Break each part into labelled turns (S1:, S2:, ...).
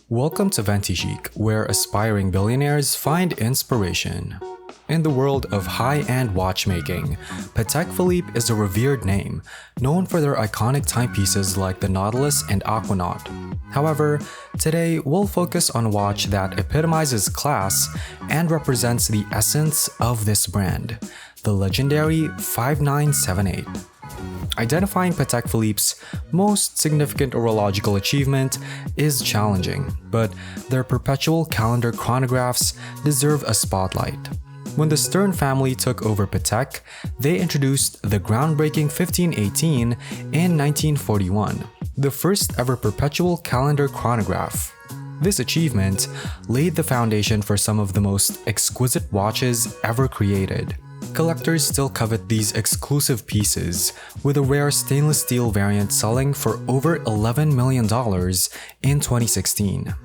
S1: Welcome to Ventichic, where aspiring billionaires find inspiration. In the world of high-end watchmaking, Patek Philippe is a revered name, known for their iconic timepieces like the Nautilus and Aquanaut. However, today we'll focus on a watch that epitomizes class and represents the essence of this brand, the legendary 5978. Identifying Patek Philippe's most significant horological achievement is challenging, but their perpetual calendar chronographs deserve a spotlight. When the Stern family took over Patek, they introduced the groundbreaking 1518 in 1941, the first ever perpetual calendar chronograph. This achievement laid the foundation for some of the most exquisite watches ever created. Collectors still covet these exclusive pieces, with a rare stainless steel variant selling for over $11 million in 2016.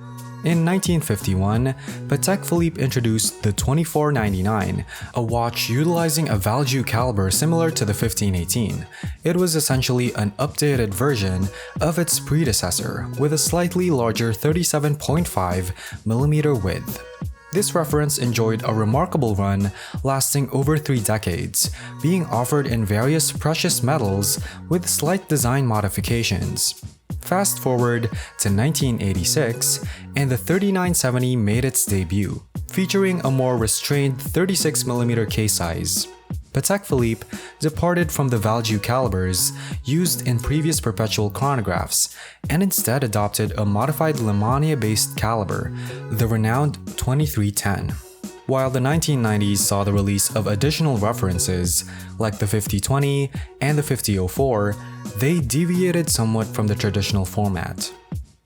S1: In 1951, Patek Philippe introduced the 2499, a watch utilizing a value caliber similar to the 1518. It was essentially an updated version of its predecessor, with a slightly larger 37.5mm width. This reference enjoyed a remarkable run lasting over 3 decades, being offered in various precious metals with slight design modifications. Fast forward to 1986, and the 3970 made its debut, featuring a more restrained 36mm case size. Patek Philippe departed from the value calibers used in previous perpetual chronographs and instead adopted a modified Lemania-based caliber, the renowned 2310. While the 1990s saw the release of additional references, like the 5020 and the 5004, they deviated somewhat from the traditional format.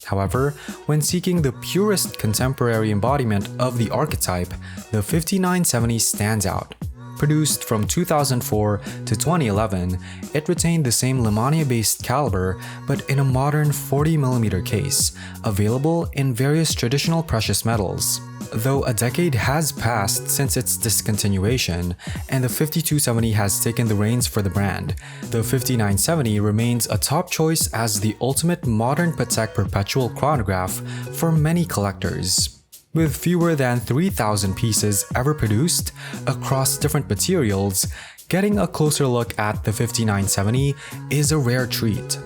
S1: However, when seeking the purest contemporary embodiment of the archetype, the 5970 stands out. Produced from 2004 to 2011, it retained the same Lemania-based caliber but in a modern 40mm case, available in various traditional precious metals. Though a decade has passed since its discontinuation, and the 5270 has taken the reins for the brand, the 5970 remains a top choice as the ultimate modern Patek perpetual chronograph for many collectors. With fewer than 3,000 pieces ever produced across different materials, getting a closer look at the 5970 is a rare treat.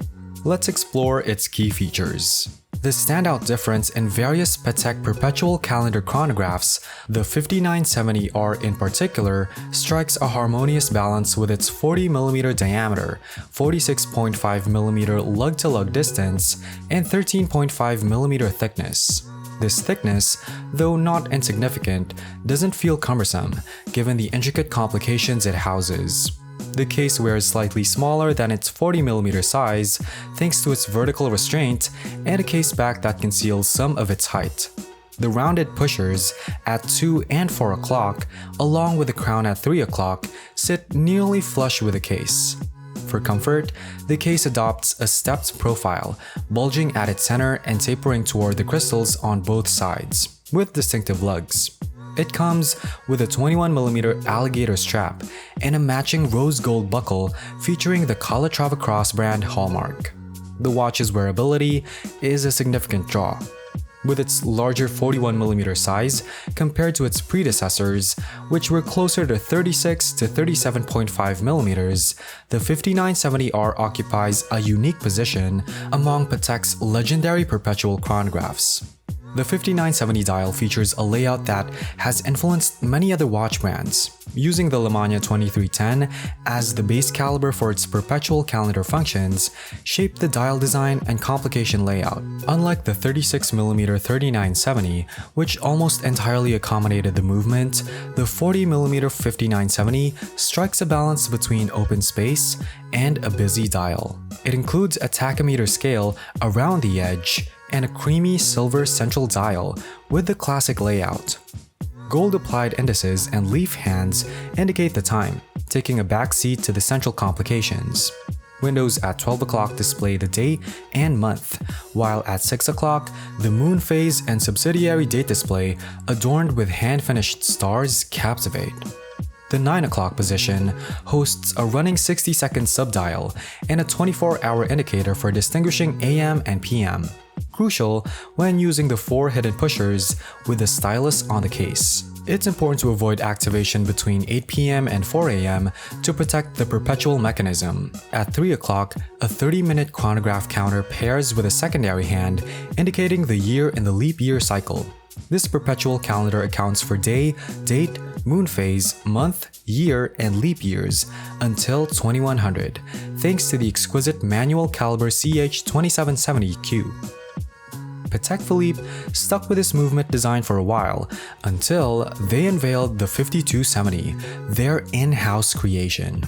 S1: Let's explore its key features. The standout difference in various Patek perpetual calendar chronographs, the 5970R in particular, strikes a harmonious balance with its 40mm diameter, 46.5mm lug-to-lug distance, and 13.5mm thickness. This thickness, though not insignificant, doesn't feel cumbersome, given the intricate complications it houses. The case wears slightly smaller than its 40mm size thanks to its vertical restraint and a case back that conceals some of its height. The rounded pushers at 2 and 4 o'clock, along with the crown at 3 o'clock, sit nearly flush with the case. For comfort, the case adopts a stepped profile, bulging at its center and tapering toward the crystals on both sides, with distinctive lugs. It comes with a 21mm alligator strap and a matching rose gold buckle featuring the Calatrava Cross brand hallmark. The watch's wearability is a significant draw. With its larger 41mm size compared to its predecessors, which were closer to 36 to 37.5mm, the 5970R occupies a unique position among Patek's legendary perpetual chronographs. The 5970 dial features a layout that has influenced many other watch brands, using the Lemania 2310 as the base caliber for its perpetual calendar functions, shaped the dial design and complication layout. Unlike the 36mm 3970, which almost entirely accommodated the movement, the 40mm 5970 strikes a balance between open space and a busy dial. It includes a tachometer scale around the edge, and a creamy silver central dial with the classic layout. Gold-applied indices and leaf hands indicate the time, taking a back seat to the central complications. Windows at 12 o'clock display the day and month, while at 6 o'clock, the moon phase and subsidiary date display adorned with hand-finished stars captivate. The 9 o'clock position hosts a running 60-second subdial and a 24-hour indicator for distinguishing AM and PM. crucial when using the 4 hidden pushers with the stylus on the case. It's important to avoid activation between 8 p.m. and 4 a.m. to protect the perpetual mechanism. At 3 o'clock, a 30-minute chronograph counter pairs with a secondary hand indicating the year in the leap year cycle. This perpetual calendar accounts for day, date, moon phase, month, year, and leap years until 2100, thanks to the exquisite manual caliber CH2770Q. Patek Philippe stuck with this movement design for a while until they unveiled the 5270, their in-house creation.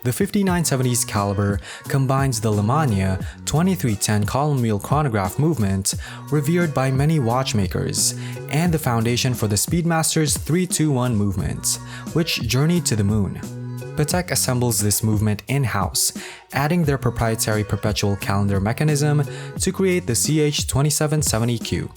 S1: The 5970's caliber combines the Lemania 2310 column wheel chronograph movement revered by many watchmakers and the foundation for the Speedmaster's 321 movement, which journeyed to the moon. Patek assembles this movement in-house, adding their proprietary perpetual calendar mechanism to create the CH2770Q.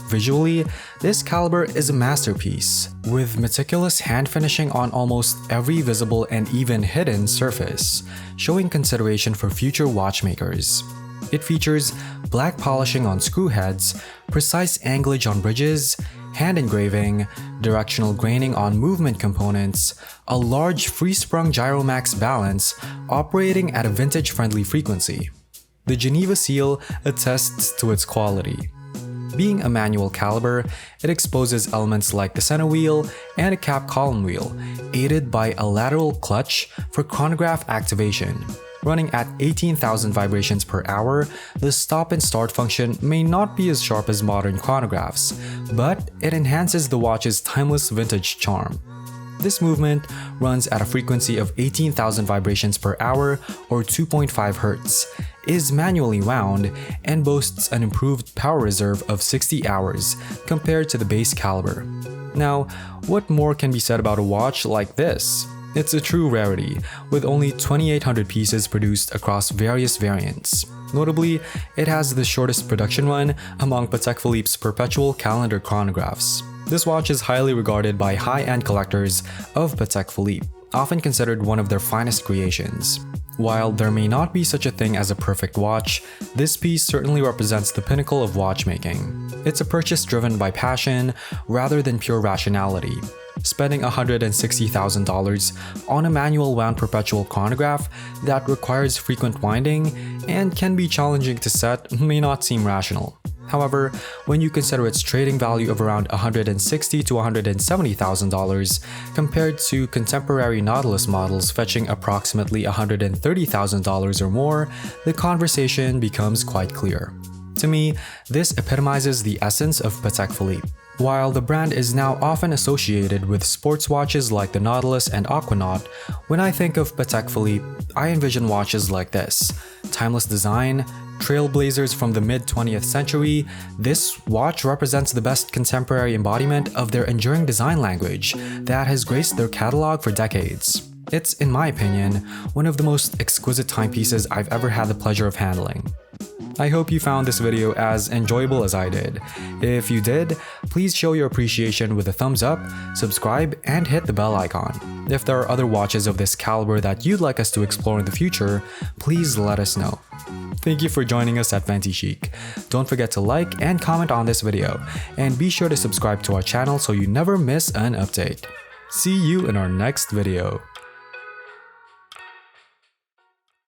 S1: Visually, this caliber is a masterpiece, with meticulous hand finishing on almost every visible and even hidden surface, showing consideration for future watchmakers. It features black polishing on screw heads, precise anglage on bridges, hand engraving, directional graining on movement components, a large free-sprung gyromax balance operating at a vintage-friendly frequency. The Geneva seal attests to its quality. Being a manual caliber, it exposes elements like the center wheel and a cap column wheel, aided by a lateral clutch for chronograph activation. Running at 18,000 vibrations per hour, the stop and start function may not be as sharp as modern chronographs, but it enhances the watch's timeless vintage charm. This movement runs at a frequency of 18,000 vibrations per hour or 2.5 Hz, is manually wound, and boasts an improved power reserve of 60 hours compared to the base caliber. Now, what more can be said about a watch like this? It's a true rarity, with only 2,800 pieces produced across various variants. Notably, it has the shortest production run among Patek Philippe's perpetual calendar chronographs. This watch is highly regarded by high-end collectors of Patek Philippe, often considered one of their finest creations. While there may not be such a thing as a perfect watch, this piece certainly represents the pinnacle of watchmaking. It's a purchase driven by passion rather than pure rationality. Spending $160,000 on a manual wound perpetual chronograph that requires frequent winding and can be challenging to set may not seem rational. However, when you consider its trading value of around $160,000 to $170,000 compared to contemporary Nautilus models fetching approximately $130,000 or more, the conversation becomes quite clear. To me, this epitomizes the essence of Patek Philippe. While the brand is now often associated with sports watches like the Nautilus and Aquanaut, when I think of Patek Philippe, I envision watches like this: timeless design, trailblazers from the mid-20th century. This watch represents the best contemporary embodiment of their enduring design language that has graced their catalog for decades. It's, in my opinion, one of the most exquisite timepieces I've ever had the pleasure of handling. I hope you found this video as enjoyable as I did. If you did, please show your appreciation with a thumbs up, subscribe, and hit the bell icon. If there are other watches of this caliber that you'd like us to explore in the future, please let us know. Thank you for joining us at Ventichic. Don't forget to like and comment on this video, and be sure to subscribe to our channel so you never miss an update. See you in our next video.